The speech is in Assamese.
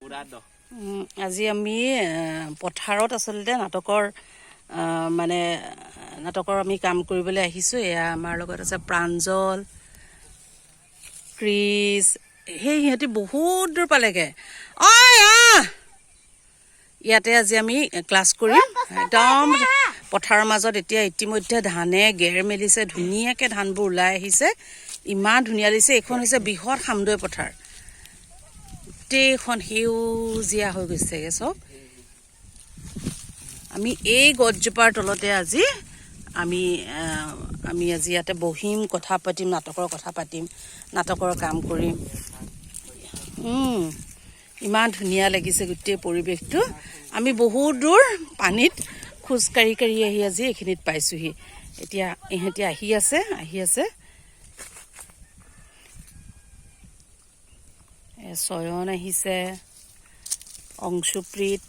আজি আমি পথাৰত আচলতে নাটকৰ মানে নাটকৰ আমি কাম কৰিবলৈ আহিছোঁ। এয়া আমাৰ লগত আছে প্ৰাঞ্জল, ক্ৰিছ, সিহঁতি বহুত দূৰ পালেগৈ। ইয়াতে আজি আমি ক্লাছ কৰিম। একদম পথাৰৰ মাজত এতিয়া ইতিমধ্যে ধানে গেৰ মেলিছে, ধুনীয়াকৈ ধানবোৰ ওলাই আহিছে, ইমান ধুনীয়া লাগিছে। এইখন হৈছে বৃহৎ সামদৈ পথাৰ, গোটেইখন সেউজীয়া হৈ গৈছেগৈ চব। আমি এই গছজোপাৰ তলতে আজি আমি আজি ইয়াতে বহিম, কথা পাতিম, নাটকৰ কথা পাতিম, নাটকৰ কাম কৰিম। ইমান ধুনীয়া লাগিছে গোটেই পৰিৱেশটো। আমি বহুত দূৰ পানীত খোজ কাঢ়ি কাঢ়ি আহি আজি এইখিনিত পাইছোঁহি। এতিয়া ইহঁতি আহি আছে চয়ন আহিছে, অংশুপ্ৰীত,